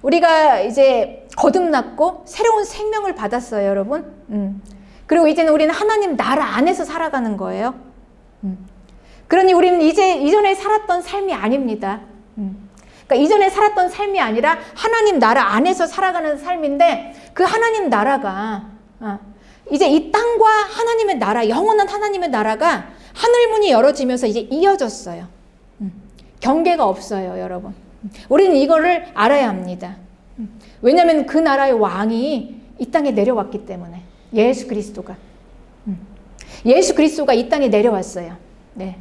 우리가 이제 거듭났고 새로운 생명을 받았어요, 여러분. 그리고 이제는 우리는 하나님 나라 안에서 살아가는 거예요. 그러니 우리는 이제 이전에 살았던 삶이 아닙니다. 그러니까 이전에 살았던 삶이 아니라 하나님 나라 안에서 살아가는 삶인데, 그 하나님 나라가 이제 이 땅과 하나님의 나라, 영원한 하나님의 나라가 하늘문이 열어지면서 이제 이어졌어요. 경계가 없어요, 여러분. 우리는 이거를 알아야 합니다. 왜냐하면 그 나라의 왕이 이 땅에 내려왔기 때문에. 예수 그리스도가 이 땅에 내려왔어요. 네.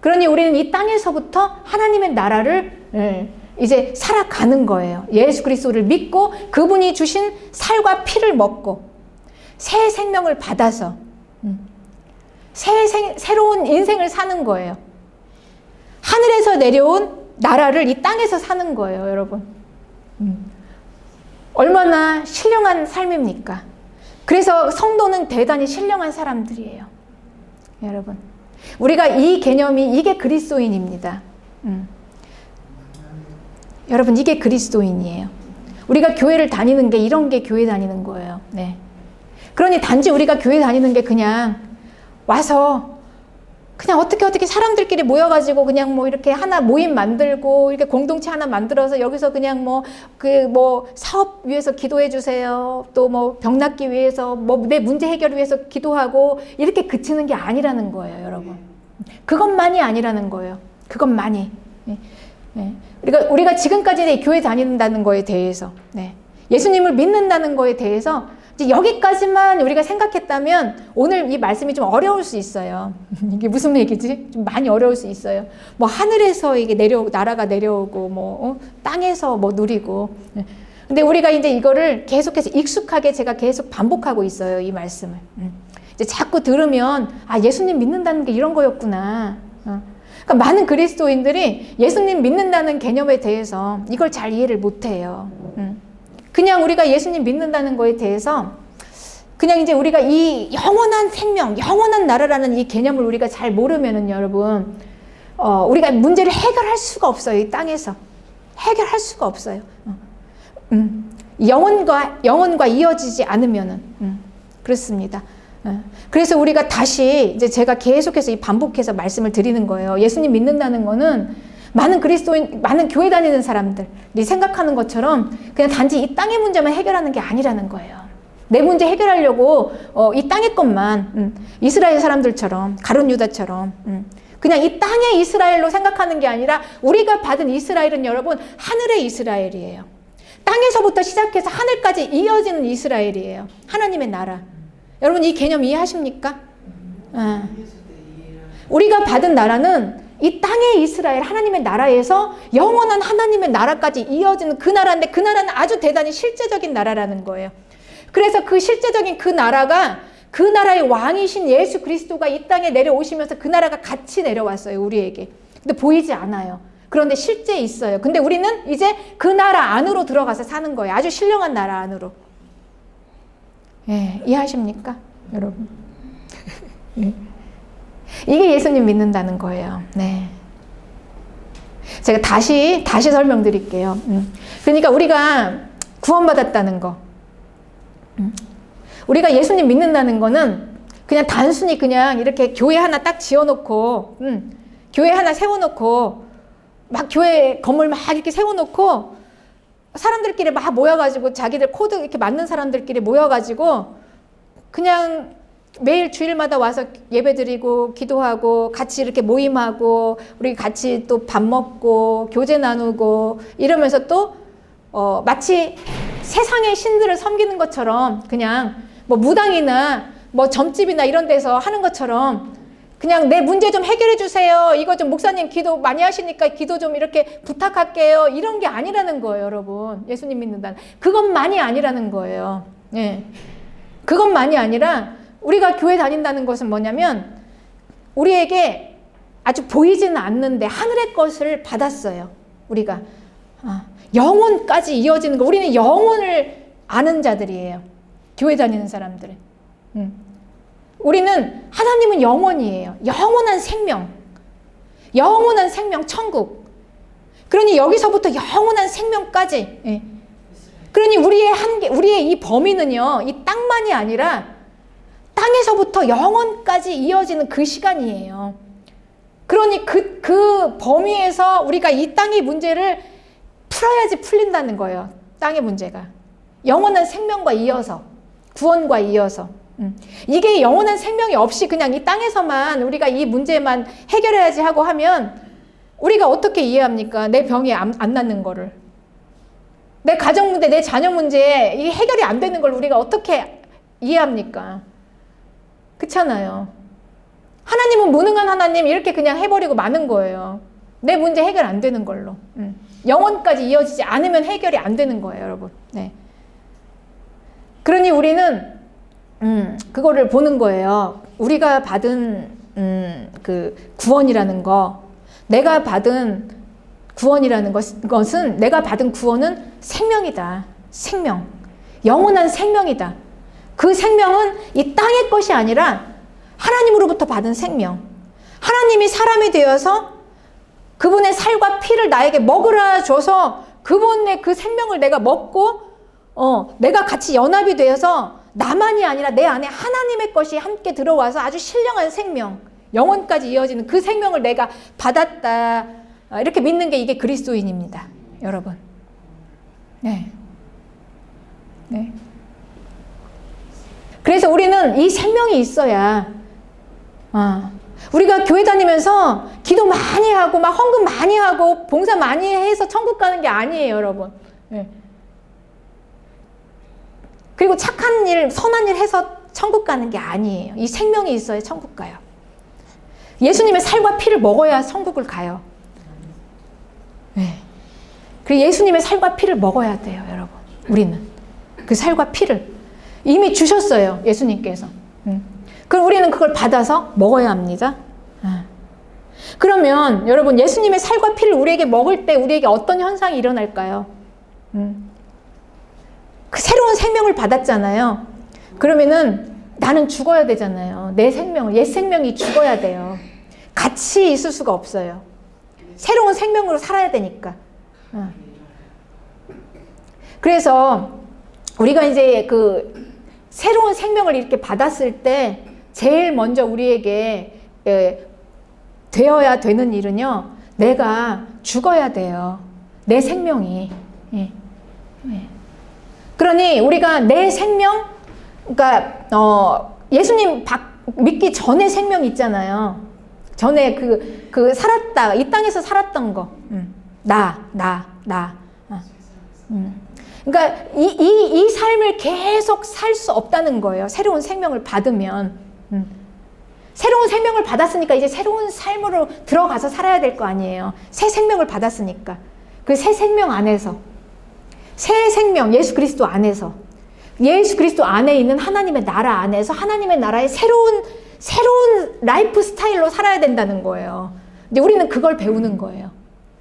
그러니 우리는 이 땅에서부터 하나님의 나라를 이제 살아가는 거예요. 예수 그리스도를 믿고 그분이 주신 살과 피를 먹고 새 생명을 받아서 새로운 인생을 사는 거예요. 하늘에서 내려온 나라를 이 땅에서 사는 거예요, 여러분. 얼마나 신령한 삶입니까? 그래서 성도는 대단히 신령한 사람들이에요, 여러분. 우리가 이 개념이, 이게 그리스도인입니다. 여러분, 이게 그리스도인이에요. 우리가 교회를 다니는 게 이런 게 교회 다니는 거예요. 네. 그러니 단지 우리가 교회 다니는 게 그냥 와서 그냥 어떻게 사람들끼리 모여가지고 그냥 뭐 이렇게 하나 모임 만들고 이렇게 공동체 하나 만들어서 여기서 그냥 사업 위해서 기도해 주세요. 또 병 낫기 위해서 내 문제 해결 위해서 기도하고 이렇게 그치는 게 아니라는 거예요, 여러분. 그것만이 아니라는 거예요. 그것만이. 네. 우리가 지금까지 교회 다닌다는 거에 대해서, 네. 예수님을 믿는다는 거에 대해서 이제 여기까지만 우리가 생각했다면 오늘 이 말씀이 좀 어려울 수 있어요. 이게 무슨 얘기지? 좀 많이 어려울 수 있어요. 하늘에서 이게 나라가 내려오고 땅에서 누리고. 근데 우리가 이제 이거를 계속해서 익숙하게 제가 계속 반복하고 있어요, 이 말씀을. 이제 자꾸 들으면 예수님 믿는다는 게 이런 거였구나. 그러니까 많은 그리스도인들이 예수님 믿는다는 개념에 대해서 이걸 잘 이해를 못해요. 그냥 우리가 예수님 믿는다는 거에 대해서 그냥 이제 우리가 이 영원한 생명, 영원한 나라라는 이 개념을 우리가 잘 모르면은 여러분, 우리가 문제를 해결할 수가 없어요. 이 땅에서 해결할 수가 없어요. 영혼과 이어지지 않으면은 그렇습니다. 그래서 우리가 다시 이제 제가 계속해서 반복해서 말씀을 드리는 거예요. 예수님 믿는다는 거는 많은 그리스도인, 많은 교회 다니는 사람들이 생각하는 것처럼 그냥 단지 이 땅의 문제만 해결하는 게 아니라는 거예요. 내 문제 해결하려고 이 땅의 것만 이스라엘 사람들처럼, 가룟 유다처럼 그냥 이 땅의 이스라엘로 생각하는 게 아니라 우리가 받은 이스라엘은 여러분 하늘의 이스라엘이에요. 땅에서부터 시작해서 하늘까지 이어지는 이스라엘이에요. 하나님의 나라. 여러분 이 개념 이해하십니까? 우리가 받은 나라는 이 땅의 이스라엘, 하나님의 나라에서 영원한 하나님의 나라까지 이어지는 그 나라인데, 그 나라는 아주 대단히 실제적인 나라라는 거예요. 그래서 그 실제적인 그 나라가, 그 나라의 왕이신 예수 그리스도가 이 땅에 내려오시면서 그 나라가 같이 내려왔어요, 우리에게. 근데 보이지 않아요. 그런데 실제 있어요. 근데 우리는 이제 그 나라 안으로 들어가서 사는 거예요. 아주 신령한 나라 안으로. 예, 이해하십니까, 여러분? 이게 예수님 믿는다는 거예요. 네. 제가 다시 설명드릴게요. 그러니까 우리가 구원받았다는 거. 우리가 예수님 믿는다는 거는 그냥 단순히 그냥 이렇게 교회 하나 딱 지어놓고, 교회 하나 세워놓고, 막 교회 건물 막 이렇게 세워놓고, 사람들끼리 막 모여가지고 자기들 코드 이렇게 맞는 사람들끼리 모여가지고, 그냥 매일 주일마다 와서 예배드리고 기도하고 같이 이렇게 모임하고 우리 같이 또 밥 먹고 교제 나누고 이러면서 또 마치 세상의 신들을 섬기는 것처럼 그냥 무당이나 점집이나 이런 데서 하는 것처럼 그냥 내 문제 좀 해결해 주세요. 이거 좀 목사님 기도 많이 하시니까 기도 좀 이렇게 부탁할게요. 이런 게 아니라는 거예요, 여러분. 예수님 믿는다는. 그것만이 아니라는 거예요. 예. 그것만이 아니라 우리가 교회 다닌다는 것은 뭐냐면 우리에게 아주 보이지는 않는데 하늘의 것을 받았어요. 우리가 영혼까지 이어지는 거. 우리는 영혼을 아는 자들이에요. 교회 다니는 사람들은. 우리는 하나님은 영원이에요. 영원한 생명. 영원한 생명 천국. 그러니 여기서부터 영원한 생명까지 그러니 우리의 한계, 우리의 이 범위는요, 이 땅만이 아니라 땅에서부터 영원까지 이어지는 그 시간이에요. 그러니 그 범위에서 우리가 이 땅의 문제를 풀어야지 풀린다는 거예요. 땅의 문제가. 영원한 생명과 이어서, 구원과 이어서. 이게 영원한 생명이 없이 그냥 이 땅에서만 우리가 이 문제만 해결해야지 하고 하면 우리가 어떻게 이해합니까? 내 병이 안 낫는 거를. 내 가정 문제, 내 자녀 문제에 이게 해결이 안 되는 걸 우리가 어떻게 이해합니까? 그렇잖아요. 하나님은 무능한 하나님 이렇게 그냥 해버리고 마는 거예요. 내 문제 해결 안 되는 걸로. 영원까지 이어지지 않으면 해결이 안 되는 거예요, 여러분. 네. 그러니 우리는 그거를 보는 거예요. 우리가 받은 그 구원이라는 거, 내가 받은 구원이라는 것은 내가 받은 구원은 생명이다. 생명. 영원한 생명이다. 그 생명은 이 땅의 것이 아니라 하나님으로부터 받은 생명. 하나님이 사람이 되어서 그분의 살과 피를 나에게 먹으라 줘서 그분의 그 생명을 내가 먹고 내가 같이 연합이 되어서 나만이 아니라 내 안에 하나님의 것이 함께 들어와서 아주 신령한 생명, 영원까지 이어지는 그 생명을 내가 받았다. 이렇게 믿는 게 이게 그리스도인입니다. 여러분. 네. 네. 그래서 우리는 이 생명이 있어야 우리가 교회 다니면서 기도 많이 하고 막 헌금 많이 하고 봉사 많이 해서 천국 가는 게 아니에요, 여러분. 네. 그리고 착한 일, 선한 일 해서 천국 가는 게 아니에요. 이 생명이 있어야 천국 가요. 예수님의 살과 피를 먹어야 천국을 가요. 네. 그리고 예수님의 살과 피를 먹어야 돼요, 여러분. 우리는 그 살과 피를 이미 주셨어요, 예수님께서. 그럼 우리는 그걸 받아서 먹어야 합니다. 그러면 여러분, 예수님의 살과 피를 우리에게 먹을 때 우리에게 어떤 현상이 일어날까요? 그 새로운 생명을 받았잖아요. 그러면은 나는 죽어야 되잖아요. 내 생명을, 옛 생명이 죽어야 돼요. 같이 있을 수가 없어요. 새로운 생명으로 살아야 되니까. 그래서 우리가 이제 그 새로운 생명을 이렇게 받았을 때 제일 먼저 우리에게 되어야 되는 일은요, 내가 죽어야 돼요. 내 생명이. 그러니 우리가 내 생명, 그러니까 예수님 믿기 전에 생명이 있잖아요. 전에 그 살았다, 이 땅에서 살았던 거, 나. 그러니까 이 삶을 계속 살 수 없다는 거예요. 새로운 생명을 받으면. 새로운 생명을 받았으니까 이제 새로운 삶으로 들어가서 살아야 될 거 아니에요. 새 생명을 받았으니까. 그 새 생명 안에서, 새 생명, 예수 그리스도 안에서, 예수 그리스도 안에 있는 하나님의 나라 안에서 하나님의 나라의 새로운 라이프 스타일로 살아야 된다는 거예요. 근데 우리는 그걸 배우는 거예요.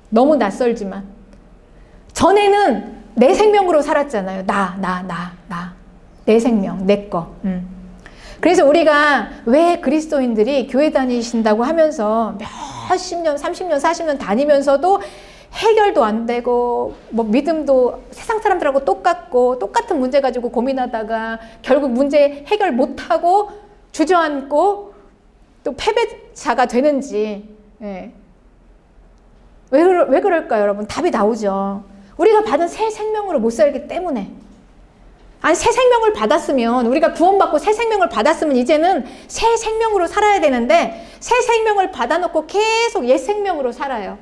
너무 낯설지만. 전에는 내 생명으로 살았잖아요. 내 생명, 내 거. 그래서 우리가 왜 그리스도인들이 교회 다니신다고 하면서 몇십 년, 30년, 40년 다니면서도 해결도 안 되고, 뭐 믿음도 세상 사람들하고 똑같은 문제 가지고 고민하다가 결국 문제 해결 못하고 주저앉고 또 패배자가 되는지. 예. 왜 그럴까요, 여러분? 답이 나오죠. 우리가 받은 새 생명으로 못 살기 때문에. 아니, 새 생명을 받았으면, 우리가 구원받고 새 생명을 받았으면 이제는 새 생명으로 살아야 되는데 새 생명을 받아놓고 계속 옛 생명으로 살아요.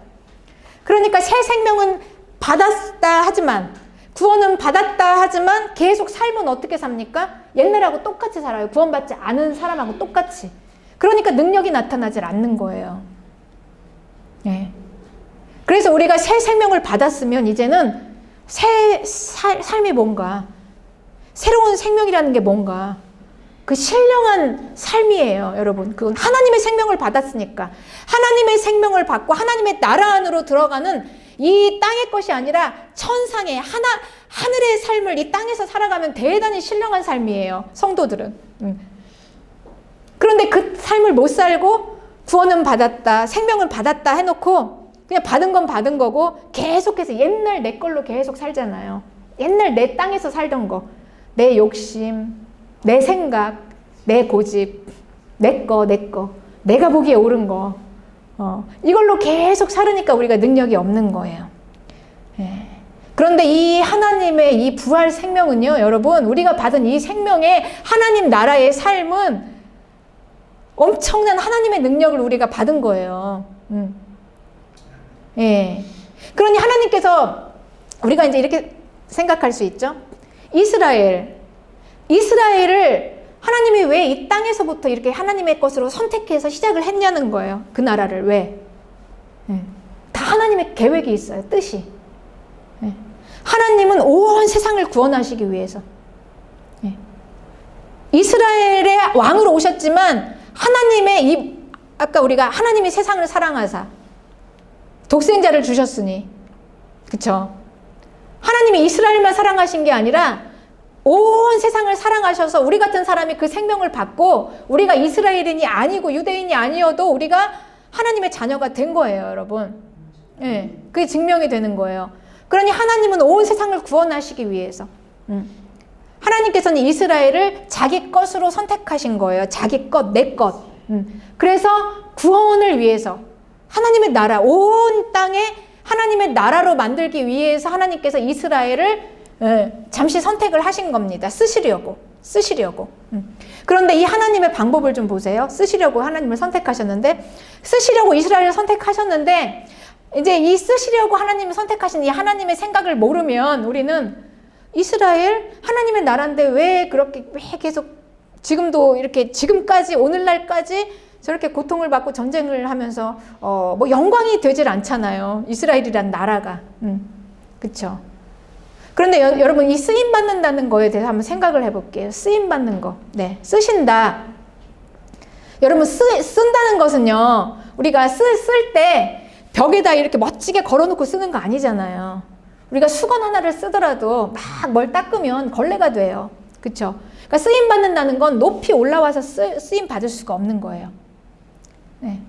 그러니까 새 생명은 받았다 하지만, 구원은 받았다 하지만 계속 삶은 어떻게 삽니까? 옛날하고 똑같이 살아요. 구원받지 않은 사람하고 똑같이. 그러니까 능력이 나타나질 않는 거예요. 예. 그래서 우리가 새 생명을 받았으면 이제는 새 삶이 뭔가, 새로운 생명이라는 게 뭔가, 그 신령한 삶이에요, 여러분. 그건 하나님의 생명을 받았으니까. 하나님의 생명을 받고 하나님의 나라 안으로 들어가는 이 땅의 것이 아니라 천상의 하늘의 삶을 이 땅에서 살아가면 대단히 신령한 삶이에요, 성도들은. 그런데 그 삶을 못 살고 구원은 받았다, 생명을 받았다 해놓고 그냥 받은 건 받은 거고 계속해서 옛날 내 걸로 계속 살잖아요. 옛날 내 땅에서 살던 거, 내 욕심, 내 생각, 내 고집, 내 거, 내가 보기에 옳은 거, 이걸로 계속 살으니까 우리가 능력이 없는 거예요. 예. 그런데 이 하나님의 이 부활 생명은요, 여러분, 우리가 받은 이 생명의 하나님 나라의 삶은 엄청난 하나님의 능력을 우리가 받은 거예요. 예. 그러니 하나님께서 우리가 이제 이렇게 생각할 수 있죠. 이스라엘을 하나님이 왜 이 땅에서부터 이렇게 하나님의 것으로 선택해서 시작을 했냐는 거예요. 그 나라를 왜? 예. 다 하나님의 계획이 있어요. 뜻이. 예. 하나님은 온 세상을 구원하시기 위해서. 예. 이스라엘의 왕으로 오셨지만 하나님의 아까 우리가 하나님이 세상을 사랑하사 독생자를 주셨으니, 그쵸? 하나님이 이스라엘만 사랑하신 게 아니라 온 세상을 사랑하셔서 우리 같은 사람이 그 생명을 받고 우리가 이스라엘인이 아니고 유대인이 아니어도 우리가 하나님의 자녀가 된 거예요, 여러분. 예, 그게 증명이 되는 거예요. 그러니 하나님은 온 세상을 구원하시기 위해서 하나님께서는 이스라엘을 자기 것으로 선택하신 거예요. 자기 것, 내 것. 그래서 구원을 위해서 하나님의 나라, 온 땅에 하나님의 나라로 만들기 위해서 하나님께서 이스라엘을 잠시 선택을 하신 겁니다. 쓰시려고. 그런데 이 하나님의 방법을 좀 보세요. 쓰시려고 하나님을 선택하셨는데, 쓰시려고 이스라엘을 선택하셨는데, 이제 이 쓰시려고 하나님을 선택하신 이 하나님의 생각을 모르면 우리는 이스라엘 하나님의 나라인데 왜 계속 지금도 이렇게 지금까지 오늘날까지 저렇게 고통을 받고 전쟁을 하면서 뭐 영광이 되질 않잖아요. 이스라엘이란 나라가. 그쵸? 그런데 여러분 이 쓰임 받는다는 거에 대해서 한번 생각을 해볼게요. 쓰임 받는 거. 네, 쓰신다. 여러분 쓴다는 것은요. 우리가 쓸 때 벽에다 이렇게 멋지게 걸어놓고 쓰는 거 아니잖아요. 우리가 수건 하나를 쓰더라도 막 뭘 닦으면 걸레가 돼요. 그쵸? 그러니까 쓰임 받는다는 건 높이 올라와서 쓰임 받을 수가 없는 거예요. 네.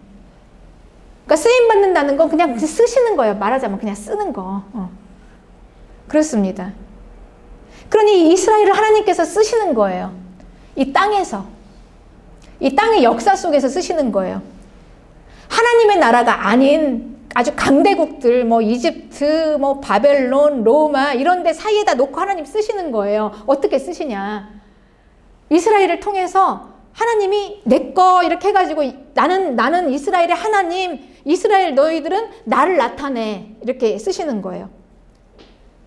그러니까 쓰임 받는다는 건 그냥 쓰시는 거예요. 말하자면 그냥 쓰는 거. 그렇습니다. 그러니 이스라엘을 하나님께서 쓰시는 거예요. 이 땅에서. 이 땅의 역사 속에서 쓰시는 거예요. 하나님의 나라가 아닌 아주 강대국들, 뭐 이집트, 뭐 바벨론, 로마 이런 데 사이에다 놓고 하나님 쓰시는 거예요. 어떻게 쓰시냐? 이스라엘을 통해서 하나님이 내 거 이렇게 해가지고 나는 이스라엘의 하나님, 이스라엘 너희들은 나를 나타내 이렇게 쓰시는 거예요.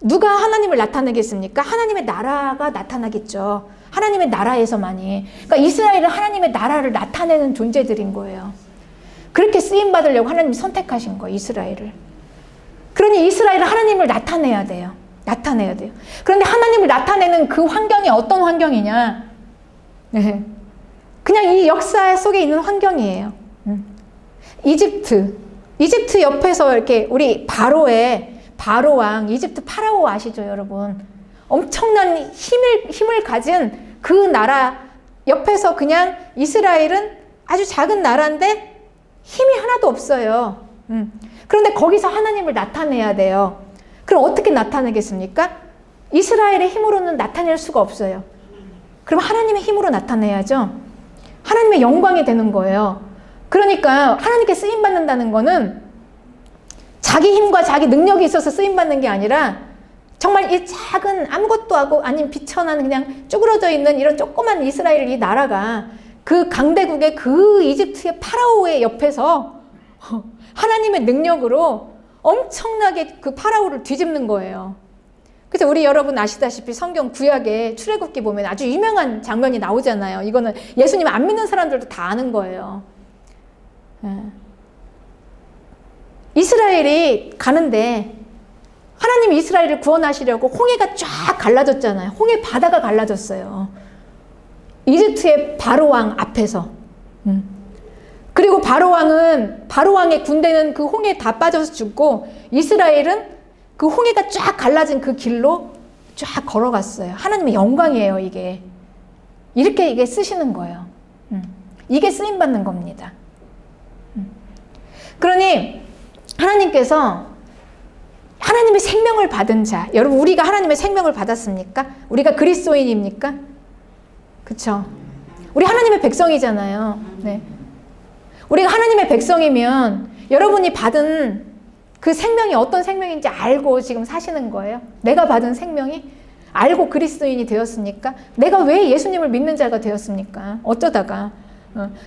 누가 하나님을 나타내겠습니까? 하나님의 나라가 나타나겠죠. 하나님의 나라에서만이. 그러니까 이스라엘은 하나님의 나라를 나타내는 존재들인 거예요. 그렇게 쓰임 받으려고 하나님이 선택하신 거예요, 이스라엘을. 그러니 이스라엘은 하나님을 나타내야 돼요. 그런데 하나님을 나타내는 그 환경이 어떤 환경이냐? 네. 그냥 이 역사 속에 있는 환경이에요. 이집트 옆에서 이렇게 우리 바로왕, 이집트 파라오 아시죠, 여러분? 엄청난 힘을 가진 그 나라 옆에서 그냥 이스라엘은 아주 작은 나라인데 힘이 하나도 없어요. 그런데 거기서 하나님을 나타내야 돼요. 그럼 어떻게 나타내겠습니까? 이스라엘의 힘으로는 나타낼 수가 없어요. 그럼 하나님의 힘으로 나타내야죠. 하나님의 영광이 되는 거예요. 그러니까 하나님께 쓰임받는다는 거는 자기 힘과 자기 능력이 있어서 쓰임받는 게 아니라 정말 이 작은 아무것도 하고 아니면 비천한 그냥 쭈그러져 있는 이런 조그만 이스라엘 이 나라가 그 강대국의 그 이집트의 파라오의 옆에서 하나님의 능력으로 엄청나게 그 파라오를 뒤집는 거예요. 그래서 우리 여러분 아시다시피 성경 구약에 출애굽기 보면 아주 유명한 장면이 나오잖아요. 이거는 예수님 안 믿는 사람들도 다 아는 거예요. 이스라엘이 가는데 하나님이 이스라엘을 구원하시려고 홍해가 쫙 갈라졌잖아요. 홍해 바다가 갈라졌어요. 이집트의 바로왕 앞에서. 그리고 바로왕의 군대는 그 홍해에 다 빠져서 죽고 이스라엘은 그 홍해가 쫙 갈라진 그 길로 쫙 걸어갔어요. 하나님의 영광이에요, 이게. 이게 쓰시는 거예요. 이게 쓰임받는 겁니다. 그러니 하나님께서 하나님의 생명을 받은 자. 여러분, 우리가 하나님의 생명을 받았습니까? 우리가 그리스도인입니까? 그쵸? 우리 하나님의 백성이잖아요. 네. 우리가 하나님의 백성이면 여러분이 받은 그 생명이 어떤 생명인지 알고 지금 사시는 거예요. 내가 받은 생명이 알고 그리스도인이 되었습니까? 내가 왜 예수님을 믿는 자가 되었습니까? 어쩌다가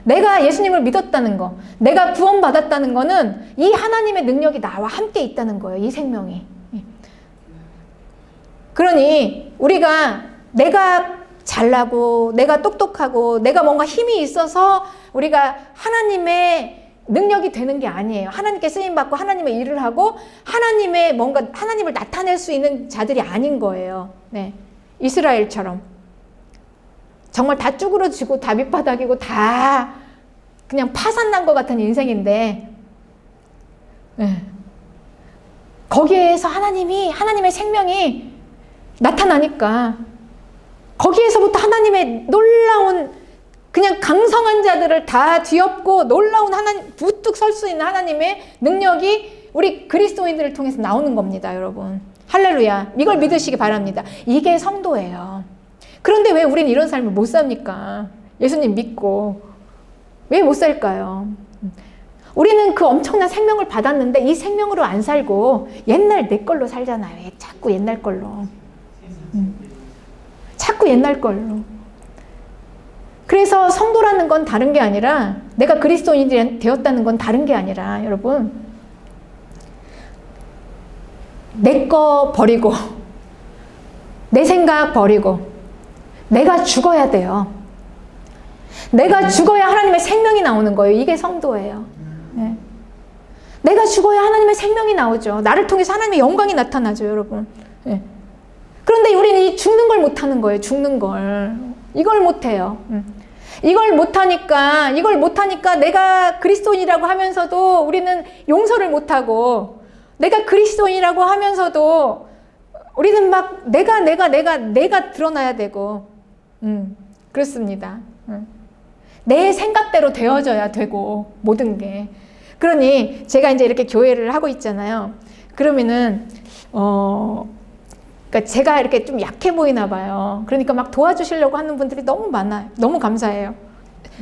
내가 예수님을 믿었다는 거, 내가 구원받았다는 거는 이 하나님의 능력이 나와 함께 있다는 거예요. 이 생명이. 그러니 우리가 내가 잘나고 내가 똑똑하고 내가 뭔가 힘이 있어서 우리가 하나님의 능력이 되는 게 아니에요. 하나님께 쓰임받고 하나님의 일을 하고 하나님의 뭔가 하나님을 나타낼 수 있는 자들이 아닌 거예요. 네. 이스라엘처럼 정말 다 쭈그러지고 다 밑바닥이고 다 그냥 파산난 것 같은 인생인데, 네. 거기에서 하나님의 생명이 나타나니까 거기에서부터 하나님의 놀라운 그냥 강성한 자들을 다 뒤엎고 놀라운 하나님, 부뚝 설 수 있는 하나님의 능력이 우리 그리스도인들을 통해서 나오는 겁니다, 여러분. 할렐루야. 이걸 믿으시기 바랍니다. 이게 성도예요. 그런데 왜 우리는 이런 삶을 못 삽니까? 예수님 믿고. 왜 못 살까요? 우리는 그 엄청난 생명을 받았는데 이 생명으로 안 살고 옛날 내 걸로 살잖아요. 왜 자꾸 옛날 걸로. 자꾸 옛날 걸로. 그래서 성도라는 건 다른 게 아니라, 내가 그리스도인이 되었다는 건 다른 게 아니라, 여러분, 내 거 버리고 내 생각 버리고 내가 죽어야 돼요. 내가 죽어야 하나님의 생명이 나오는 거예요. 이게 성도예요. 네. 내가 죽어야 하나님의 생명이 나오죠. 나를 통해서 하나님의 영광이 나타나죠, 여러분. 네. 그런데 우리는 이 죽는 걸 못하는 거예요. 죽는 걸. 이걸 못해요. 이걸 못하니까 내가 그리스도인이라고 하면서도 우리는 용서를 못하고, 내가 그리스도인이라고 하면서도 우리는 막 내가 드러나야 되고, 그렇습니다. 내 생각대로 되어져야 되고, 모든 게. 그러니 제가 이제 이렇게 교회를 하고 있잖아요. 그러면은 그러니까 제가 이렇게 좀 약해 보이나 봐요. 그러니까 막 도와주시려고 하는 분들이 너무 많아요. 너무 감사해요.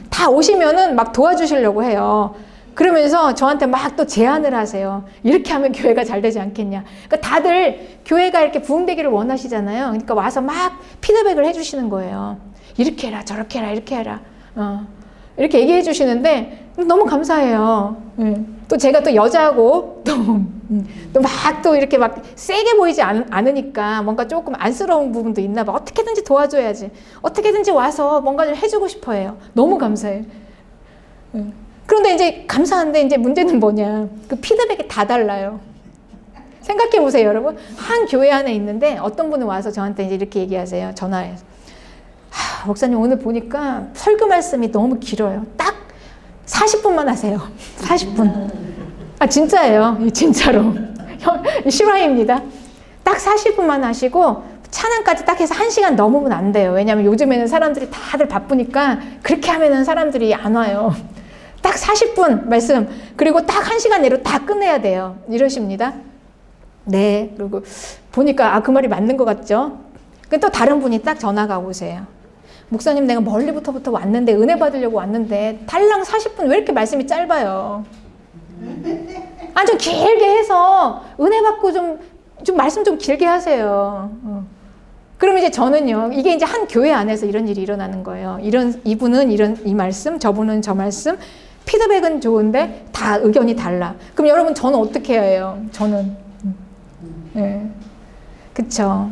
다 오시면은 막 도와주시려고 해요. 그러면서 저한테 막 또 제안을 하세요. 이렇게 하면 교회가 잘 되지 않겠냐. 그러니까 다들 교회가 이렇게 부흥되기를 원하시잖아요. 그러니까 와서 막 피드백을 해주시는 거예요. 이렇게 해라, 저렇게 해라, 이렇게 해라. 이렇게 얘기해 주시는데 너무 감사해요. 또 제가 또 여자고 또 이렇게 막 세게 보이지 않으니까 뭔가 조금 안쓰러운 부분도 있나 봐. 어떻게든지 도와줘야지. 어떻게든지 와서 뭔가 좀 해주고 싶어 해요. 너무 감사해요. 그런데 이제 감사한데 이제 문제는 뭐냐. 그 피드백이 다 달라요. 생각해 보세요, 여러분. 한 교회 안에 있는데 어떤 분은 와서 저한테 이제 이렇게 얘기하세요. 전화해서. 목사님 오늘 보니까 설교 말씀이 너무 길어요. 딱 40분만 하세요. 40분. 진짜예요. 진짜로. 실화입니다. 딱 40분만 하시고 찬양까지 딱 해서 1시간 넘으면 안 돼요. 왜냐하면 요즘에는 사람들이 다들 바쁘니까 그렇게 하면은 사람들이 안 와요. 딱 40분 말씀, 그리고 딱 1시간 내로 다 끝내야 돼요. 이러십니다. 네. 그리고 보니까 그 말이 맞는 것 같죠? 또 다른 분이 딱 전화가 오세요. 목사님, 내가 멀리부터 왔는데, 은혜 받으려고 왔는데 달랑 40분 왜 이렇게 말씀이 짧아요? 좀 길게 해서 은혜 받고 좀 말씀 좀 길게 하세요. 그러면 이제 저는요, 이게 이제 한 교회 안에서 이런 일이 일어나는 거예요. 이분은 이 말씀, 저분은 저 말씀, 피드백은 좋은데 다 의견이 달라. 그럼 여러분, 저는 어떻게 해요? 저는. 네. 그쵸.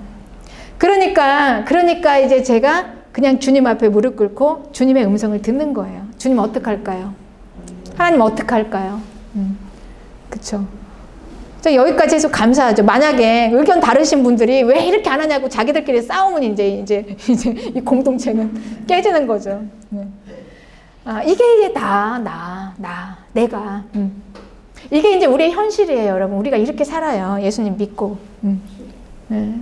그러니까 이제 제가 그냥 주님 앞에 무릎 꿇고 주님의 음성을 듣는 거예요. 주님 어떡할까요? 하나님 어떡할까요? 그쵸. 여기까지 해서 감사하죠. 만약에 의견 다르신 분들이 왜 이렇게 안 하냐고 자기들끼리 싸우면 이제 이 공동체는 깨지는 거죠. 네. 이게 이제 내가. 이게 이제 우리의 현실이에요, 여러분. 우리가 이렇게 살아요. 예수님 믿고. 네.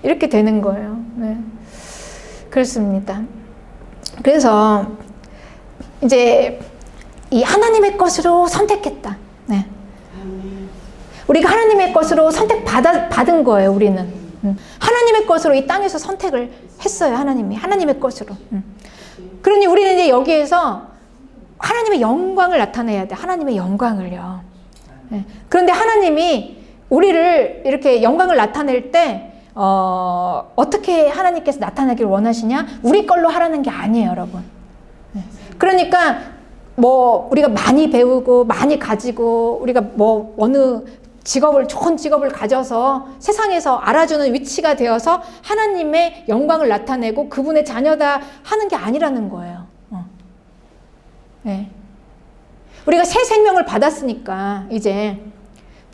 이렇게 되는 거예요. 네. 그렇습니다. 그래서 이제 이 하나님의 것으로 선택했다. 네. 우리가 하나님의 것으로 받은 거예요, 우리는. 하나님의 것으로 이 땅에서 선택을 했어요, 하나님이. 하나님의 것으로. 그러니 우리는 이제 여기에서 하나님의 영광을 나타내야 돼. 하나님의 영광을요. 그런데 하나님이 우리를 이렇게 영광을 나타낼 때 어떻게 하나님께서 나타나기를 원하시냐? 우리 걸로 하라는 게 아니에요, 여러분. 그러니까 뭐 우리가 많이 배우고 많이 가지고 우리가 뭐 어느 좋은 직업을 가져서 세상에서 알아주는 위치가 되어서 하나님의 영광을 나타내고 그분의 자녀다 하는 게 아니라는 거예요. 네. 우리가 새 생명을 받았으니까 이제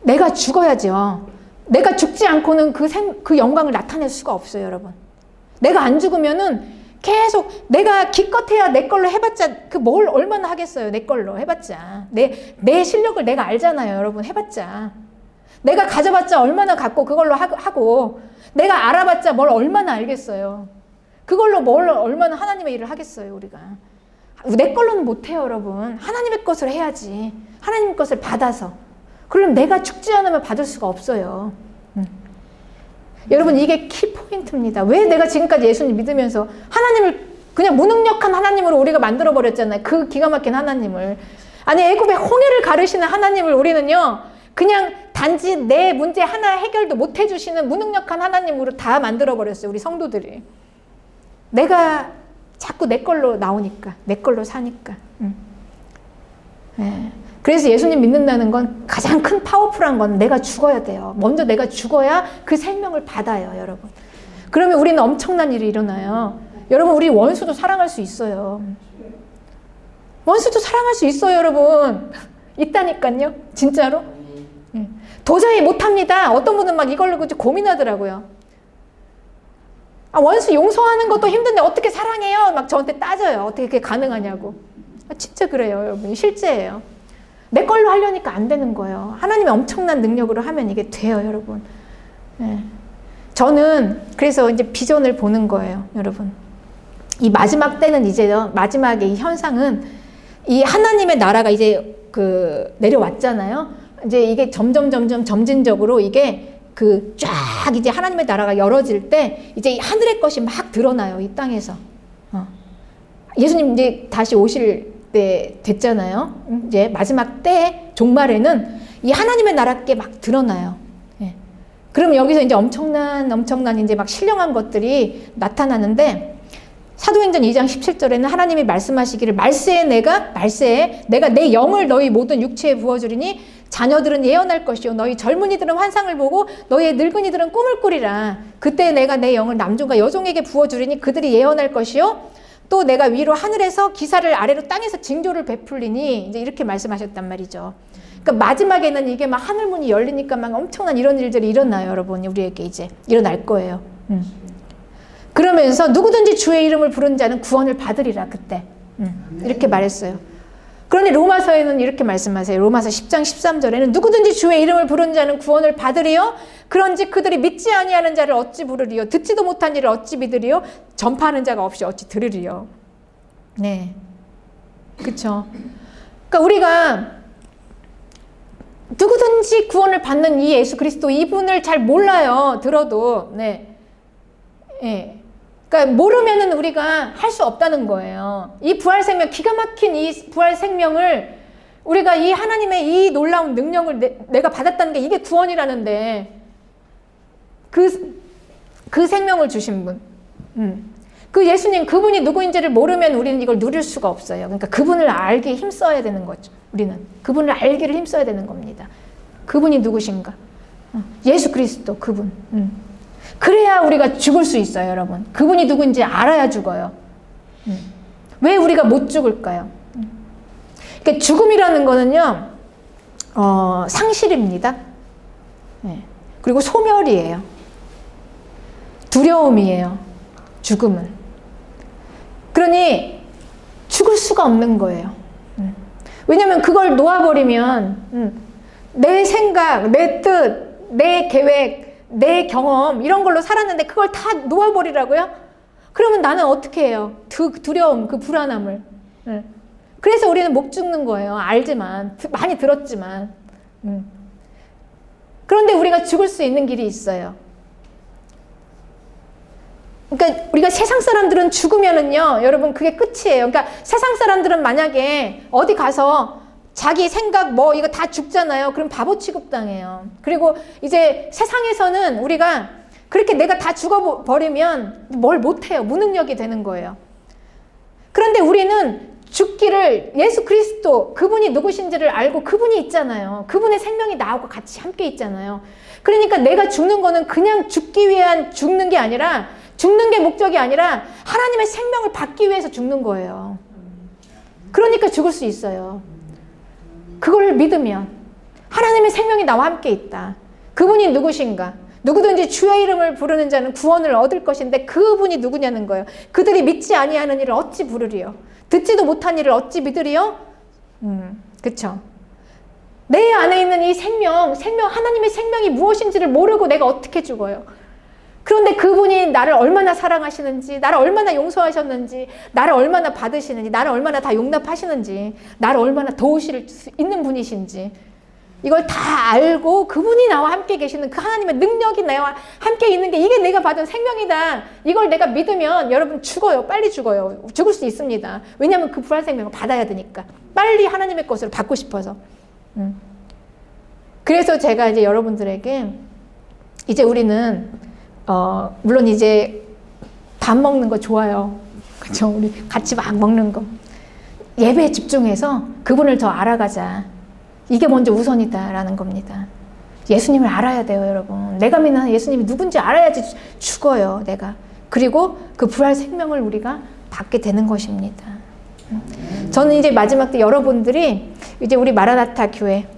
내가 죽어야죠. 내가 죽지 않고는 그 영광을 나타낼 수가 없어요, 여러분. 내가 안 죽으면은 계속 내가 기껏해야 내 걸로 해봤자 뭘 얼마나 하겠어요. 내 걸로 해봤자. 내 실력을 내가 알잖아요, 여러분. 해봤자. 내가 가져봤자 얼마나 갖고 그걸로 하고 내가 알아봤자 뭘 얼마나 알겠어요. 그걸로 얼마나 하나님의 일을 하겠어요, 우리가. 내 걸로는 못해요, 여러분. 하나님의 것을 해야지. 하나님의 것을 받아서. 그럼 내가 죽지 않으면 받을 수가 없어요. 여러분, 이게 키포인트입니다. 왜 내가 지금까지 예수님 믿으면서 하나님을 그냥 무능력한 하나님으로 우리가 만들어버렸잖아요. 그 기가 막힌 하나님을. 아니, 애굽의 홍해를 가르시는 하나님을 우리는요, 그냥 단지 내 문제 하나 해결도 못 해주시는 무능력한 하나님으로 다 만들어버렸어요, 우리 성도들이. 내가 자꾸 내 걸로 나오니까, 내 걸로 사니까. 네. 그래서 예수님 믿는다는 건 가장 큰 파워풀한 건 내가 죽어야 돼요. 먼저 내가 죽어야 그 생명을 받아요, 여러분. 그러면 우리는 엄청난 일이 일어나요. 여러분, 우리 원수도 사랑할 수 있어요. 원수도 사랑할 수 있어요, 여러분. 있다니까요, 진짜로. 도저히 못합니다. 어떤 분은 막 이걸로 고민하더라고요. 원수 용서하는 것도 힘든데 어떻게 사랑해요? 막 저한테 따져요. 어떻게 그게 가능하냐고. 진짜 그래요, 여러분. 실제예요. 내 걸로 하려니까 안 되는 거예요. 하나님의 엄청난 능력으로 하면 이게 돼요, 여러분. 저는 그래서 이제 비전을 보는 거예요, 여러분. 이 마지막 때는 이제요, 마지막의 이 현상은 이 하나님의 나라가 이제 내려왔잖아요. 이제 이게 점진적으로 이게 쫙 이제 하나님의 나라가 열어질 때 이제 하늘의 것이 막 드러나요, 이 땅에서. 예수님 이제 다시 오실 때 됐잖아요. 이제 마지막 때 종말에는 이 하나님의 나라께 막 드러나요. 그럼 여기서 이제 엄청난 이제 막 신령한 것들이 나타나는데, 사도행전 2장 17절에는 하나님이 말씀하시기를 말세에 내가 내 영을 너희 모든 육체에 부어주리니 자녀들은 예언할 것이요 너희 젊은이들은 환상을 보고 너희의 늙은이들은 꿈을 꾸리라. 그때 내가 내 영을 남종과 여종에게 부어주리니 그들이 예언할 것이요 또 내가 위로 하늘에서 기사를 아래로 땅에서 징조를 베풀리니, 이제 이렇게 말씀하셨단 말이죠. 그러니까 마지막에는 이게 막 하늘문이 열리니까 막 엄청난 이런 일들이 일어나요, 여러분. 우리에게 이제 일어날 거예요. 그러면서 누구든지 주의 이름을 부른 자는 구원을 받으리라, 그때. 이렇게 말했어요. 그런데 로마서에는 이렇게 말씀하세요. 로마서 10장 13절에는 누구든지 주의 이름을 부른 자는 구원을 받으리요. 그런지 그들이 믿지 아니하는 자를 어찌 부르리요. 듣지도 못한 일을 어찌 믿으리요. 전파하는 자가 없이 어찌 들으리요. 네, 그렇죠. 그러니까 우리가 누구든지 구원을 받는 이 예수 그리스도, 이분을 잘 몰라요. 들어도. 네. 예. 그러니까 모르면은 우리가 할 수 없다는 거예요. 이 부활 생명, 기가 막힌 이 부활 생명을 우리가 이 하나님의 이 놀라운 능력을 내가 받았다는 게 이게 구원이라는데, 그 생명을 주신 분, 그 예수님, 그분이 누구인지를 모르면 우리는 이걸 누릴 수가 없어요. 그러니까 그분을 알기에 힘써야 되는 거죠. 우리는 그분을 알기를 힘써야 되는 겁니다. 그분이 누구신가? 예수 그리스도, 그분. 그래야 우리가 죽을 수 있어요, 여러분. 그분이 누구인지 알아야 죽어요. 왜 우리가 못 죽을까요? 그러니까 죽음이라는 거는요, 상실입니다. 네. 그리고 소멸이에요. 두려움이에요, 죽음은. 그러니 죽을 수가 없는 거예요. 왜냐면 그걸 놓아버리면 내 생각, 내 뜻, 내 계획, 내 경험 이런 걸로 살았는데 그걸 다 놓아버리라고요? 그러면 나는 어떻게 해요? 두려움, 그 불안함을. 그래서 우리는 못 죽는 거예요. 알지만, 많이 들었지만. 그런데 우리가 죽을 수 있는 길이 있어요. 그러니까 우리가 세상 사람들은 죽으면은요, 여러분 그게 끝이에요. 그러니까 세상 사람들은 만약에 어디 가서 자기 생각 뭐 이거 다 죽잖아요. 그럼 바보 취급당해요. 그리고 이제 세상에서는 우리가 그렇게 내가 다 죽어버리면 뭘 못해요. 무능력이 되는 거예요. 그런데 우리는 죽기를 예수 그리스도 그분이 누구신지를 알고 그분이 있잖아요. 그분의 생명이 나하고 같이 함께 있잖아요. 그러니까 내가 죽는 거는 그냥 죽기 위한 죽는 게 아니라 죽는 게 목적이 아니라 하나님의 생명을 받기 위해서 죽는 거예요. 그러니까 죽을 수 있어요. 그걸 믿으면 하나님의 생명이 나와 함께 있다. 그분이 누구신가? 누구든지 주의 이름을 부르는 자는 구원을 얻을 것인데 그분이 누구냐는 거예요. 그들이 믿지 아니하는 일을 어찌 부르리요? 듣지도 못한 일을 어찌 믿으리요? 그쵸? 내 안에 있는 이 생명, 하나님의 생명이 무엇인지를 모르고 내가 어떻게 죽어요? 그런데 그분이 나를 얼마나 사랑하시는지, 나를 얼마나 용서하셨는지, 나를 얼마나 받으시는지, 나를 얼마나 다 용납하시는지, 나를 얼마나 도우실 수 있는 분이신지 이걸 다 알고 그분이 나와 함께 계시는 그 하나님의 능력이 나와 함께 있는 게 이게 내가 받은 생명이다. 이걸 내가 믿으면 여러분 죽어요. 빨리 죽어요. 죽을 수 있습니다. 왜냐하면 그 부활 생명을 받아야 되니까. 빨리 하나님의 것으로 받고 싶어서. 그래서 제가 이제 여러분들에게 이제 우리는 물론 이제 밥 먹는 거 좋아요. 그렇죠? 우리 같이 막 먹는 거. 예배에 집중해서 그분을 더 알아가자. 이게 먼저 우선이다라는 겁니다. 예수님을 알아야 돼요, 여러분. 내가 믿는 예수님이 누군지 알아야지 죽어요, 내가. 그리고 그 부활 생명을 우리가 받게 되는 것입니다. 저는 이제 마지막 때 여러분들이 이제 우리 마라나타 교회,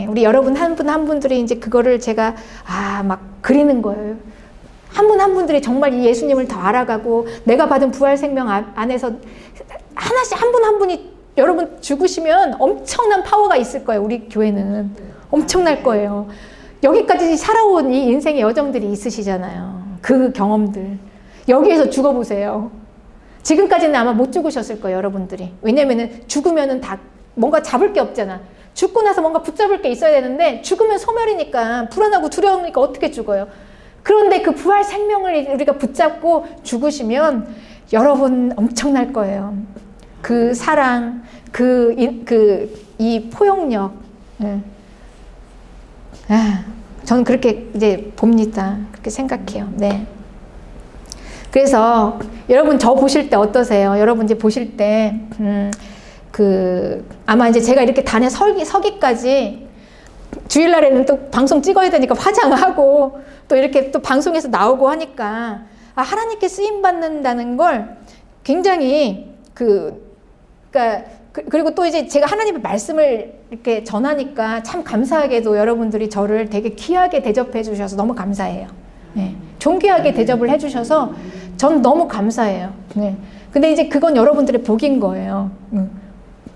우리 여러분 한 분 한 분들이 이제 그거를 제가 막 그리는 거예요. 한 분 한 분들이 정말 이 예수님을 더 알아가고 내가 받은 부활 생명 안에서 하나씩 한 분 한 분이 여러분 죽으시면 엄청난 파워가 있을 거예요. 우리 교회는 엄청날 거예요. 여기까지 살아온 이 인생의 여정들이 있으시잖아요. 그 경험들 여기에서 죽어보세요. 지금까지는 아마 못 죽으셨을 거예요, 여러분들이. 왜냐면은 죽으면은 다 뭔가 잡을 게 없잖아. 죽고 나서 뭔가 붙잡을 게 있어야 되는데 죽으면 소멸이니까 불안하고 두려우니까 어떻게 죽어요. 그런데 그 부활 생명을 우리가 붙잡고 죽으시면 여러분 엄청날 거예요. 그 사랑, 이 포용력. 저는 그렇게 이제 봅니다. 그렇게 생각해요. 네. 그래서 여러분 저 보실 때 어떠세요? 여러분 이제 보실 때, 아마 이제 제가 이렇게 단에 서기까지 주일날에는 또 방송 찍어야 되니까 화장하고 또 이렇게 또 방송에서 나오고 하니까 하나님께 쓰임 받는다는 걸 굉장히 그리고 또 이제 제가 하나님의 말씀을 이렇게 전하니까 참 감사하게도 여러분들이 저를 되게 귀하게 대접해 주셔서 너무 감사해요. 네. 존귀하게 대접을 해 주셔서 전 너무 감사해요. 네. 근데 이제 그건 여러분들의 복인 거예요.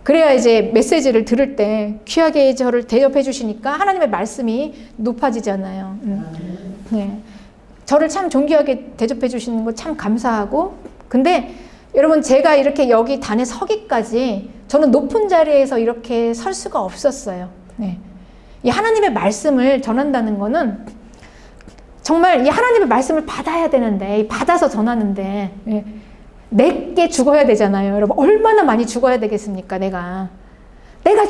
그래야 이제 메시지를 들을 때 귀하게 저를 대접해 주시니까 하나님의 말씀이 높아지잖아요. 네. 저를 참 존귀하게 대접해 주시는 거 참 감사하고, 근데 여러분 제가 이렇게 여기 단에 서기까지 저는 높은 자리에서 이렇게 설 수가 없었어요. 네. 이 하나님의 말씀을 전한다는 거는 정말 이 하나님의 말씀을 받아야 되는데, 받아서 전하는데 내게 죽어야 되잖아요. 여러분 얼마나 많이 죽어야 되겠습니까? 내가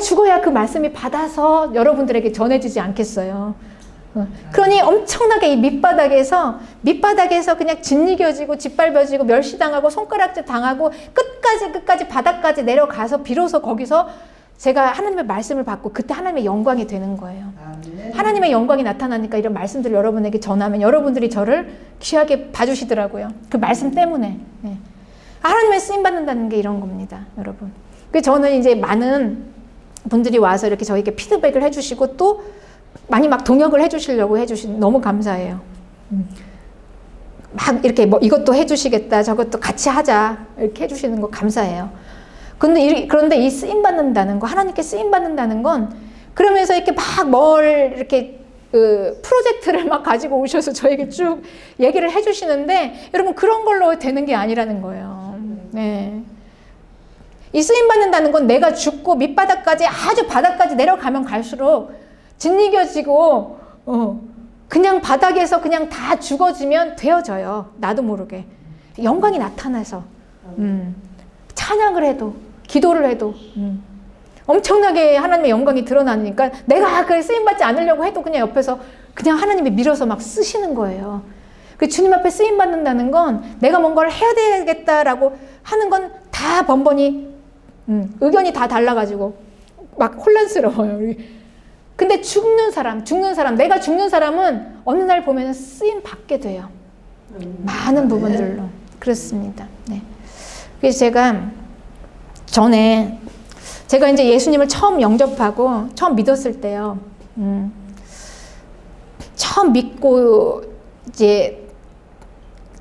죽어야 그 말씀이 받아서 여러분들에게 전해지지 않겠어요. 그러니 엄청나게 이 밑바닥에서 그냥 짓이겨지고 짓밟아지고 멸시당하고 손가락질 당하고 끝까지 바닥까지 내려가서 비로소 거기서 제가 하나님의 말씀을 받고 그때 하나님의 영광이 되는 거예요. 하나님의 영광이 나타나니까 이런 말씀들을 여러분에게 전하면 여러분들이 저를 귀하게 봐주시더라고요. 그 말씀 때문에. 하나님의 쓰임 받는다는 게 이런 겁니다, 여러분. 그래서 저는 이제 많은 분들이 와서 이렇게 저에게 피드백을 해주시고 또 많이 막 동역을 해주시려고 너무 감사해요. 막 이렇게 뭐 이것도 해주시겠다, 저것도 같이 하자 이렇게 해주시는 거 감사해요. 그런데 이 쓰임 받는다는 거, 하나님께 쓰임 받는다는 건 그러면서 이렇게 막 이렇게 프로젝트를 막 가지고 오셔서 저에게 쭉 얘기를 해주시는데 여러분 그런 걸로 되는 게 아니라는 거예요. 네. 이 쓰임 받는다는 건 내가 죽고 밑바닥까지 아주 바닥까지 내려가면 갈수록 짓이겨지고 그냥 바닥에서 그냥 다 죽어지면 되어져요. 나도 모르게. 영광이 나타나서. 찬양을 해도, 기도를 해도, 엄청나게 하나님의 영광이 드러나니까 내가 그 쓰임받지 않으려고 해도 그냥 옆에서 그냥 하나님이 밀어서 막 쓰시는 거예요. 그 주님 앞에 쓰임받는다는 건 내가 뭔가를 해야 되겠다라고 하는 건 다 번번이, 의견이 다 달라가지고 막 혼란스러워요. 근데 죽는 사람, 내가 죽는 사람은 어느 날 보면 쓰임 받게 돼요. 많은 부분들로. 그렇습니다. 네. 그래서 제가 이제 예수님을 처음 영접하고 처음 믿었을 때요. 처음 믿고 이제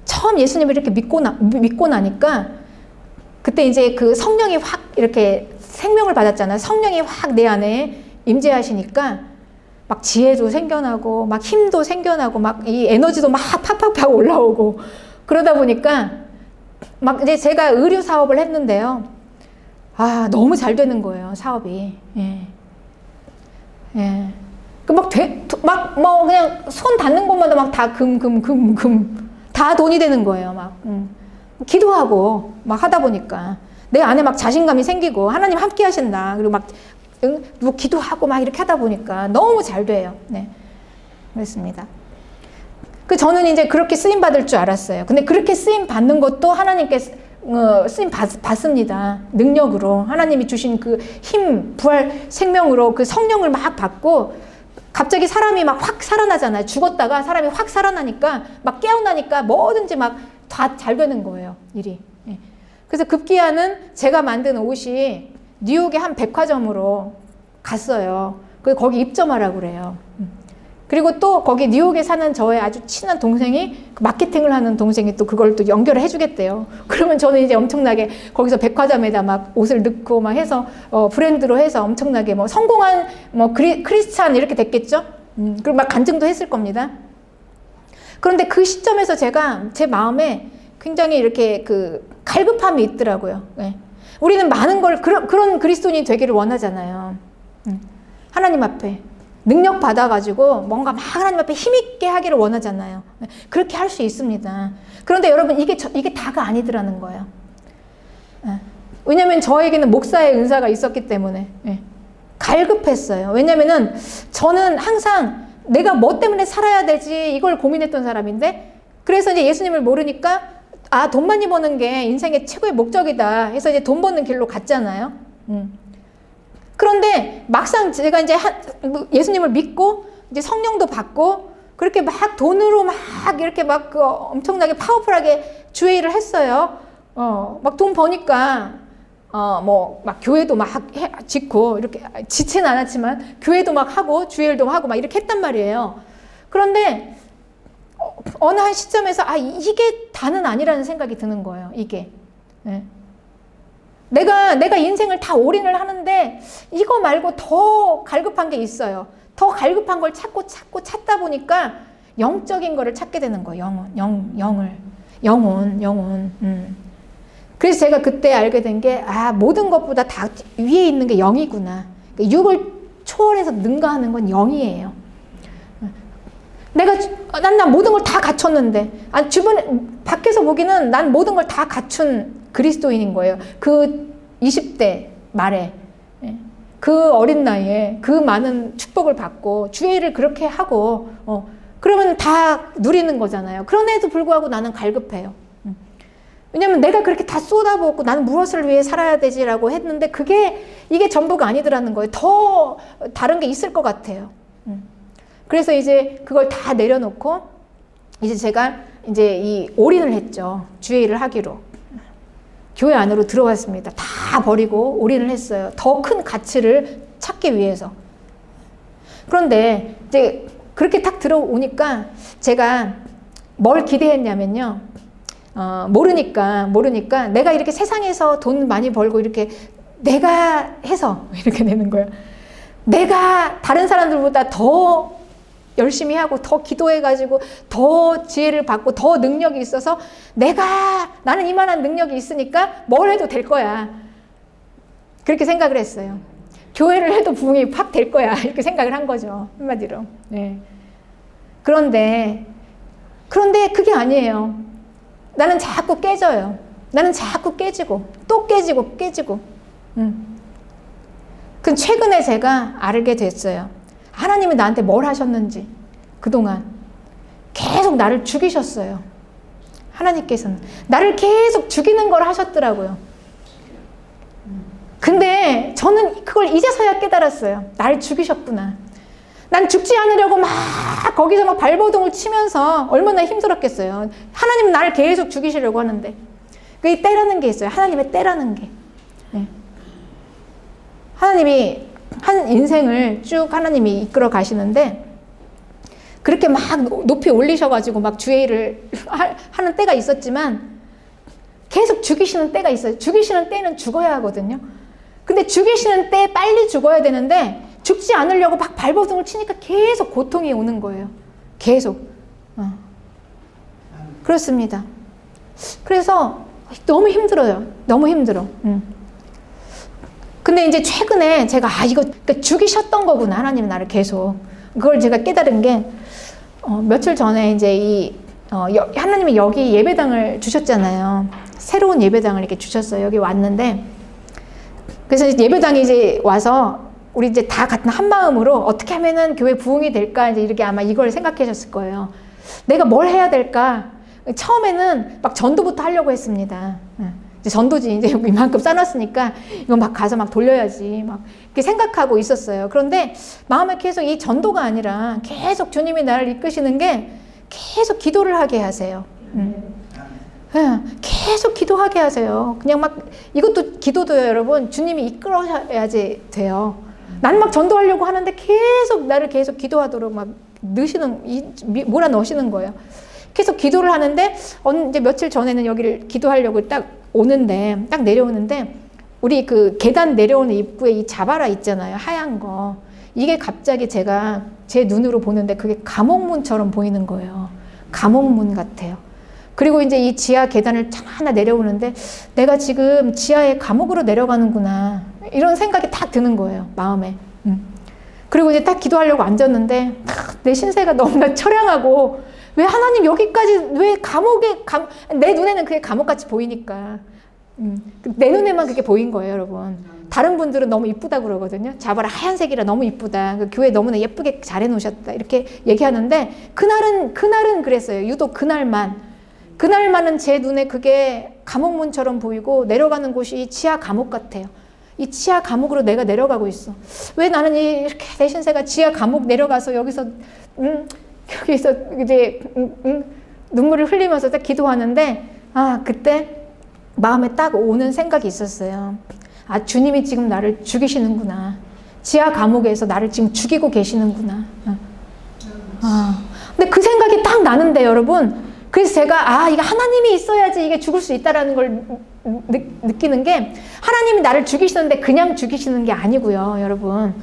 처음 예수님을 이렇게 믿고 나니까 그때 이제 그 성령이 확 이렇게 생명을 받았잖아요. 성령이 확 내 안에 임재하시니까 막 지혜도 생겨나고 막 힘도 생겨나고 막 이 에너지도 막 팍팍팍 올라오고 그러다 보니까 막 이제 제가 의류 사업을 했는데요. 아, 너무 잘 되는 거예요, 사업이. 예. 막 뭐 그냥 손 닿는 곳마다 막 다 다 돈이 되는 거예요, 막. 기도하고 막 하다 보니까 내 안에 막 자신감이 생기고 하나님 함께 하신다. 그리고 막 뭐 기도하고 막 이렇게 하다 보니까 너무 잘 돼요. 네. 그렇습니다. 저는 이제 그렇게 쓰임 받을 줄 알았어요. 근데 그렇게 쓰임 받는 것도 하나님께 쓰임 받습니다. 능력으로 하나님이 주신 그 힘, 부활, 생명으로 그 성령을 막 받고 갑자기 사람이 막 확 살아나잖아요. 죽었다가 사람이 확 살아나니까 막 깨어나니까 뭐든지 막 다 잘 되는 거예요, 일이. 예. 그래서 급기야는 제가 만든 옷이 뉴욕의 한 백화점으로 갔어요. 거기 입점하라고 그래요. 그리고 또 거기 뉴욕에 사는 저의 아주 친한 동생이 마케팅을 하는 동생이 또 그걸 또 연결을 해주겠대요. 그러면 저는 이제 엄청나게 거기서 백화점에다 막 옷을 넣고 막 해서 브랜드로 해서 엄청나게 뭐 성공한 뭐 크리스찬 이렇게 됐겠죠. 그리고 막 간증도 했을 겁니다. 그런데 그 시점에서 제가 제 마음에 굉장히 이렇게 그 갈급함이 있더라고요. 네. 우리는 많은 걸 그런 그리스도인이 되기를 원하잖아요. 하나님 앞에 능력 받아가지고 뭔가 막 하나님 앞에 힘있게 하기를 원하잖아요. 그렇게 할 수 있습니다. 그런데 여러분 이게 다가 아니더라는 거예요. 왜냐하면 저에게는 목사의 은사가 있었기 때문에 갈급했어요. 왜냐하면은 저는 항상 내가 뭐 때문에 살아야 되지 이걸 고민했던 사람인데 그래서 이제 예수님을 모르니까 아, 돈 많이 버는 게 인생의 최고의 목적이다 해서 이제 돈 버는 길로 갔잖아요. 그런데 막상 제가 이제 예수님을 믿고 이제 성령도 받고 그렇게 막 돈으로 막 이렇게 막 엄청나게 파워풀하게 주의 일을 했어요. 막 돈 버니까 뭐 막 교회도 막 짓고 이렇게 짓지는 않았지만 교회도 막 하고 주의 일도 하고 막 이렇게 했단 말이에요. 그런데 어느 한 시점에서 이게 다는 아니라는 생각이 드는 거예요. 이게. 네. 내가 인생을 다 올인을 하는데 이거 말고 더 갈급한 게 있어요. 더 갈급한 걸 찾다 보니까 영적인 거를 찾게 되는 거예요. 영혼. 그래서 제가 그때 알게 된 게 모든 것보다 다 위에 있는 게 영이구나. 육을 초월해서 능가하는 건 영이에요. 난 모든 걸 다 갖췄는데, 주변에, 밖에서 보기는 난 모든 걸 다 갖춘 그리스도인인 거예요. 그 20대 말에, 그 어린 나이에 그 많은 축복을 받고, 주의 일을 그렇게 하고, 그러면 다 누리는 거잖아요. 그런데도 불구하고 나는 갈급해요. 왜냐면 내가 그렇게 다 쏟아붓고 나는 무엇을 위해 살아야 되지라고 했는데, 이게 전부가 아니더라는 거예요. 더 다른 게 있을 것 같아요. 그래서 이제 그걸 다 내려놓고 이제 제가 이제 이 올인을 했죠. 주의 일을 하기로. 교회 안으로 들어왔습니다. 다 버리고 올인을 했어요. 더 큰 가치를 찾기 위해서. 그런데 이제 그렇게 딱 들어오니까 제가 뭘 기대했냐면요. 모르니까 내가 이렇게 세상에서 돈 많이 벌고 이렇게 내가 해서 이렇게 되는 거예요. 내가 다른 사람들보다 더 열심히 하고 더 기도해가지고 더 지혜를 받고 더 능력이 있어서 나는 이만한 능력이 있으니까 뭘 해도 될 거야. 그렇게 생각을 했어요. 교회를 해도 부흥이 팍 될 거야. 이렇게 생각을 한 거죠. 한마디로. 네. 그런데 그게 아니에요. 나는 자꾸 깨져요. 나는 자꾸 깨지고 또 깨지고. 그 최근에 제가 알게 됐어요. 하나님이 나한테 뭘 하셨는지 그동안 계속 나를 죽이셨어요. 하나님께서는 나를 계속 죽이는 걸 하셨더라고요. 근데 저는 그걸 이제서야 깨달았어요. 나를 죽이셨구나. 난 죽지 않으려고 막 거기서 막 발버둥을 치면서 얼마나 힘들었겠어요. 하나님은 나를 계속 죽이시려고 하는데 그 때라는 게 있어요. 하나님의 때라는 게. 하나님이 한 인생을 쭉 하나님이 이끌어 가시는데 그렇게 막 높이 올리셔가지고 막 주의 일을 하는 때가 있었지만 계속 죽이시는 때가 있어요. 죽이시는 때는 죽어야 하거든요. 근데 죽이시는 때 빨리 죽어야 되는데 죽지 않으려고 막 발버둥을 치니까 계속 고통이 오는 거예요. 계속. 그렇습니다. 그래서 너무 힘들어요. 너무 힘들어. 근데 이제 최근에 제가 이거 그러니까 죽이셨던 거구나. 하나님은 나를 계속. 그걸 제가 깨달은 게 며칠 전에 이제 하나님이 여기 예배당을 주셨잖아요. 새로운 예배당을 이렇게 주셨어요. 여기 왔는데 그래서 예배당에 이제 와서 우리 이제 다 같은 한 마음으로 어떻게 하면은 교회 부흥이 될까 이제 이렇게 아마 이걸 생각하셨을 거예요. 내가 뭘 해야 될까? 처음에는 막 전도부터 하려고 했습니다. 이제 전도지 이제 이만큼 쌓았으니까 이거 막 가서 막 돌려야지 막 이렇게 생각하고 있었어요. 그런데 마음에 계속 이 전도가 아니라 계속 주님이 나를 이끄시는 게 계속 기도를 하게 하세요. 계속 기도하게 하세요. 그냥 막 이것도 기도도요, 여러분. 주님이 이끌어야지 돼요. 나는 막 전도하려고 하는데 계속 나를 계속 기도하도록 막 몰아 넣으시는 거예요. 계속 기도를 하는데 이제 며칠 전에는 여기를 기도하려고 딱 내려오는데 우리 그 계단 내려오는 입구에 이 자바라 있잖아요. 하얀 거. 이게 갑자기 제가 제 눈으로 보는데 그게 감옥문처럼 보이는 거예요. 감옥문 같아요. 그리고 이제 이 지하 계단을 하나 내려오는데 내가 지금 지하의 감옥으로 내려가는구나. 이런 생각이 딱 드는 거예요. 마음에. 그리고 이제 딱 기도하려고 앉았는데 내 신세가 너무나 처량하고 왜 하나님 여기까지 왜 내 눈에는 그게 감옥같이 보이니까 내 눈에만 그게 보인 거예요, 여러분. 다른 분들은 너무 이쁘다 그러거든요. 자바라 하얀색이라 너무 이쁘다. 그 교회 너무나 예쁘게 잘 해놓으셨다. 이렇게 얘기하는데 그날은 그랬어요. 유독 그날만은 제 눈에 그게 감옥문처럼 보이고 내려가는 곳이 지하 감옥 같아요. 이 지하 감옥으로 내가 내려가고 있어. 왜 나는 이렇게 내 신세가 지하 감옥 내려가서 여기서 이제 눈물을 흘리면서 딱 기도하는데 그때 마음에 딱 오는 생각이 있었어요. 주님이 지금 나를 죽이시는구나. 지하 감옥에서 나를 지금 죽이고 계시는구나. 근데 그 생각이 딱 나는데 여러분, 그래서 제가 이게 하나님이 있어야지 이게 죽을 수 있다라는 걸 느끼는 게 하나님이 나를 죽이시는데 그냥 죽이시는 게 아니고요, 여러분.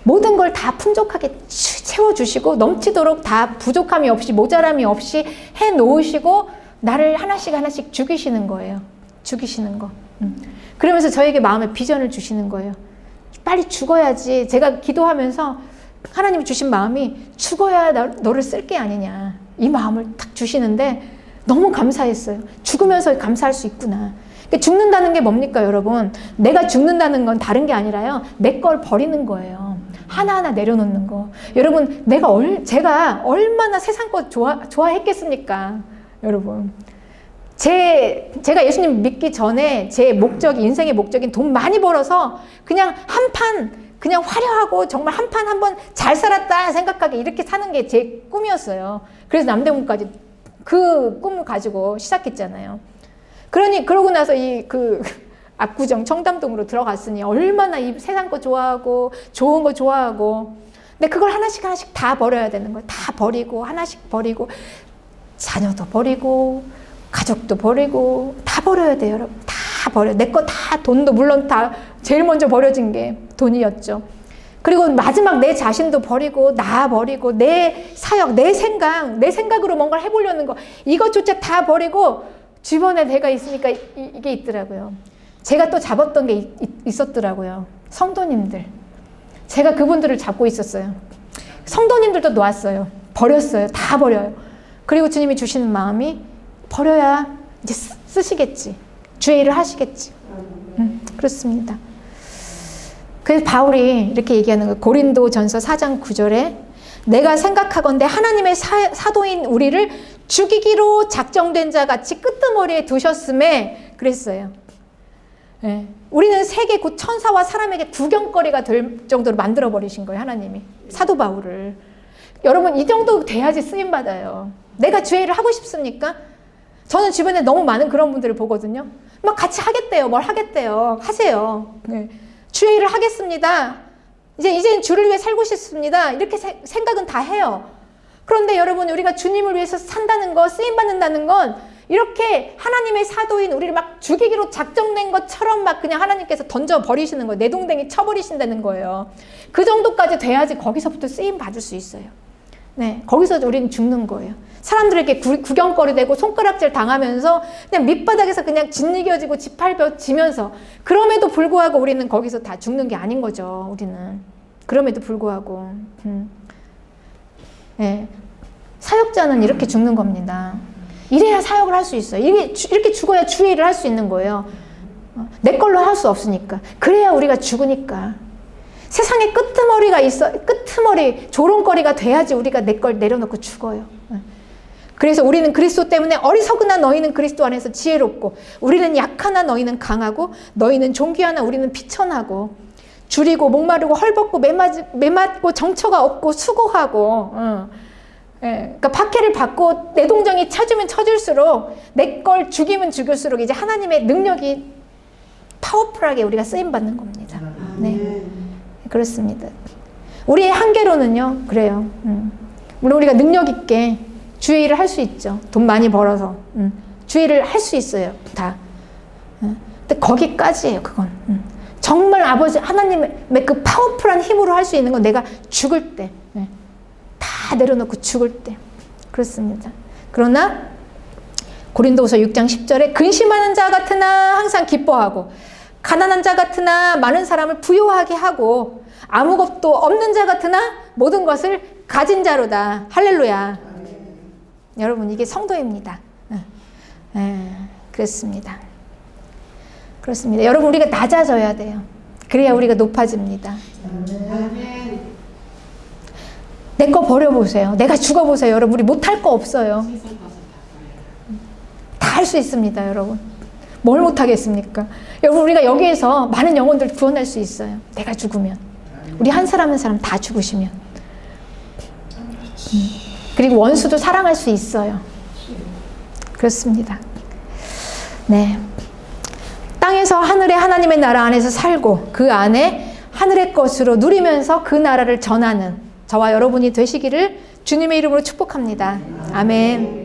모든 걸 다 풍족하게 채워주시고 넘치도록 다 부족함이 없이 모자람이 없이 해놓으시고 나를 하나씩 죽이시는 거예요. 죽이시는 거. 그러면서 저에게 마음에 비전을 주시는 거예요. 빨리 죽어야지. 제가 기도하면서 하나님이 주신 마음이 죽어야 너를 쓸 게 아니냐. 이 마음을 딱 주시는데 너무 감사했어요. 죽으면서 감사할 수 있구나. 죽는다는 게 뭡니까, 여러분? 내가 죽는다는 건 다른 게 아니라요. 내 걸 버리는 거예요. 하나하나 내려놓는 거. 여러분, 제가 얼마나 세상 것 좋아했겠습니까? 여러분. 제가 예수님 믿기 전에 제 인생의 목적인 돈 많이 벌어서 그냥 그냥 화려하고 정말 한번 잘 살았다 생각하게 이렇게 사는 게 제 꿈이었어요. 그래서 남대문까지 그 꿈을 가지고 시작했잖아요. 그러고 나서 압구정 청담동으로 들어갔으니 얼마나 이 세상 거 좋아하고 좋은 거 좋아하고 근데 그걸 하나씩 다 버려야 되는 거예요. 다 버리고 하나씩 버리고 자녀도 버리고 가족도 버리고 다 버려야 돼요, 여러분. 다 버려. 내 거 다 돈도 물론 다 제일 먼저 버려진 게 돈이었죠. 그리고 마지막 내 자신도 버리고 나 버리고 내 사역, 내 생각으로 뭔가를 해보려는 거 이것조차 다 버리고 주변에 내가 있으니까 이게 있더라고요. 제가 또 잡았던 게 있었더라고요. 성도님들. 제가 그분들을 잡고 있었어요. 성도님들도 놓았어요. 버렸어요. 다 버려요. 그리고 주님이 주시는 마음이 버려야 이제 쓰시겠지. 주의 일을 하시겠지. 그렇습니다. 그래서 바울이 이렇게 얘기하는 거예요. 고린도전서 4장 9절에 내가 생각하건대 하나님의 사도인 우리를 죽이기로 작정된 자 같이 끄트머리에 두셨음에 그랬어요. 네. 우리는 세계 곧 천사와 사람에게 구경거리가 될 정도로 만들어버리신 거예요. 하나님이. 사도 바울을. 여러분 이 정도 돼야지 쓰임받아요. 내가 주의 일을 하고 싶습니까? 저는 주변에 너무 많은 그런 분들을 보거든요. 막 같이 하겠대요. 뭘 하겠대요. 하세요. 네. 주의 일을 하겠습니다. 이제는 주를 위해 살고 싶습니다. 이렇게 생각은 다 해요. 그런데 여러분 우리가 주님을 위해서 산다는 거, 쓰임받는다는 건 이렇게 하나님의 사도인 우리를 막 죽이기로 작정된 것처럼 막 그냥 하나님께서 던져버리시는 거예요. 내동댕이 쳐버리신다는 거예요. 그 정도까지 돼야지 거기서부터 쓰임 받을 수 있어요. 네, 거기서 우리는 죽는 거예요. 사람들에게 구경거리 되고 손가락질 당하면서 그냥 밑바닥에서 그냥 짓이겨지고 짓밟혀지면서 그럼에도 불구하고 우리는 거기서 다 죽는 게 아닌 거죠. 우리는. 그럼에도 불구하고. 네, 사역자는 이렇게 죽는 겁니다. 이래야 사역을 할 수 있어요. 이렇게 죽어야 주의 일을 할 수 있는 거예요. 내 걸로 할 수 없으니까. 그래야 우리가 죽으니까. 세상에 끄트머리가 있어. 끄트머리, 조롱거리가 돼야지 우리가 내 걸 내려놓고 죽어요. 그래서 우리는 그리스도 때문에 어리석으나 너희는 그리스도 안에서 지혜롭고 우리는 약하나 너희는 강하고 너희는 존귀하나 우리는 비천하고 줄이고 목마르고 헐벗고 매맞고 정처가 없고 수고하고 그러니까 박해를 받고 내 동정이 쳐주면 쳐줄수록 내 걸 죽이면 죽일수록 이제 하나님의 능력이 파워풀하게 우리가 쓰임받는 겁니다. 네, 그렇습니다. 우리의 한계로는요, 그래요. 물론 우리가 능력 있게 주의 일을 할 수 있죠. 돈 많이 벌어서 주의 일을 할 수 있어요. 다. 근데 거기까지예요. 그건. 정말 아버지 하나님의 그 파워풀한 힘으로 할 수 있는 건 내가 죽을 때. 다 내려놓고 죽을 때. 그렇습니다. 그러나 고린도후서 6장 10절에 근심하는 자 같으나 항상 기뻐하고 가난한 자 같으나 많은 사람을 부유하게 하고 아무것도 없는 자 같으나 모든 것을 가진 자로다. 할렐루야. 여러분 이게 성도입니다. 그렇습니다. 그렇습니다. 여러분 우리가 낮아져야 돼요. 그래야 우리가 높아집니다. 내 거 버려보세요. 내가 죽어보세요. 여러분 우리 못할 거 없어요. 다 할 수 있습니다. 여러분 뭘 못하겠습니까? 여러분 우리가 여기에서 많은 영혼들 구원할 수 있어요. 내가 죽으면 우리 한 사람 한 사람 다 죽으시면 그리고 원수도 사랑할 수 있어요. 그렇습니다. 네, 땅에서 하늘의 하나님의 나라 안에서 살고 그 안에 하늘의 것으로 누리면서 그 나라를 전하는 저와 여러분이 되시기를 주님의 이름으로 축복합니다. 아멘.